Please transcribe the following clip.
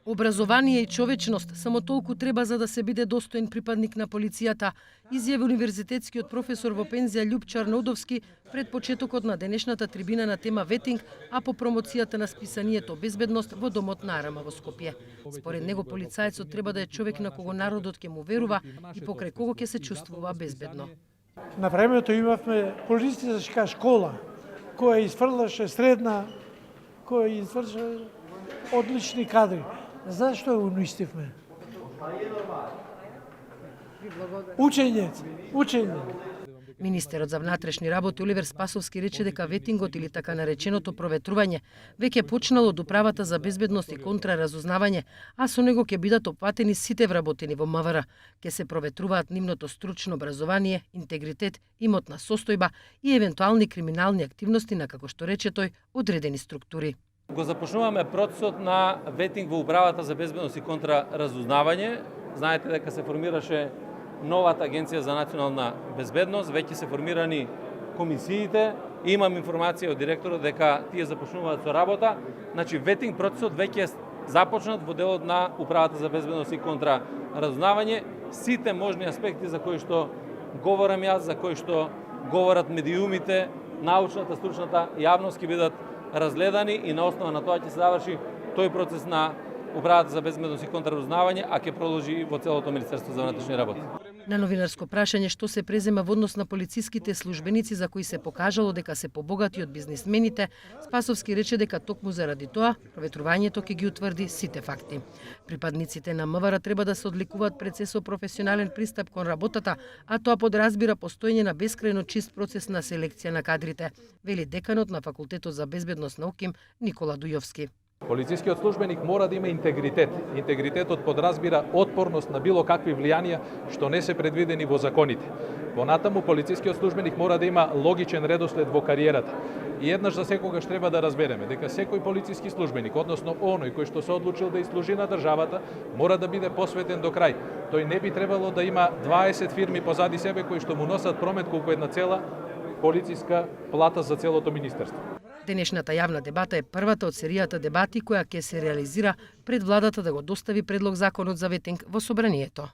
Образование и човечност само толку треба за да се биде достоен припадник на полицијата, изјави универзитетскиот професор во пензија Љупчар Нодовски пред почетокот на денешната трибина на тема ветинг, а по промоцијата на списанието Безбедност во домот на Арама во Скопје. Според него полицајецот треба да е човек на кого народот ќе му верува и покрај кого ќе се чувствува безбедно. На времето имавме полицискка школа која изфрлаше средна, која изврши одлични кадри. Зашто ја уништивме? Учење. Министерот за внатрешни работи Оливер Спасовски рече дека ветингот или така нареченото проветрување веќе почнало од Управата за безбедност и контраразузнавање, а со него ќе бидат опфатени сите вработени во МВР. Ќе се проветруваат нивното стручно образование, интегритет, имотна состојба и евентуални криминални активности на, како што рече тој, одредени структури. Го започнуваме процесот на ветинг во Управата за безбедност и контраразузнавање. Знаете дека се формираше новата Агенција за национална безбедност, веќе се формирани комисиите, имам информација од директорот дека тие започнуваат со работа. Значи ветинг процесот веќе е започнат во делот на Управата за безбедност и контраразузнавање. Сите можни аспекти за кои што говорам јас, за кои што говорат медиумите, научната, стручната јавност ќе бидат разгледани и на основа на тоа ќе се заврши тој процес на Управата за безбедност и контраразузнавање, а ќе продолжи во целото Министерство за внатрешни работи. На новинарско прашање што се презема во однос на полициските службеници за кои се покажало дека се побогати од бизнисмените, Спасовски рече дека токму заради тоа проветрувањето ќе ги утврди сите факти. Припадниците на МВР треба да се одликуваат пред се со професионален пристап кон работата, а тоа подразбира постоење на бескрајно чист процес на селекција на кадрите, вели деканот на Факултетот за безбедност на ОКИМ Никола Дујовски. Полицискиот службеник мора да има интегритет. Интегритетот подразбира отпорност на било какви влијанија што не се предвидени во законите. Понатаму полицискиот службеник мора да има логичен редослед во кариерата. И еднаш за секогаш треба да разбереме дека секој полициски службеник, односно оној кој што се одлучил да служи на државата, мора да биде посветен до крај. Тој не би требало да има 20 фирми позади себе кои што му носат промет колку една цела полициска плата за целото министерство. Денешната јавна дебата е првата од серијата дебати која ќе се реализира пред владата да го достави предлог законот за ветинг во собранието.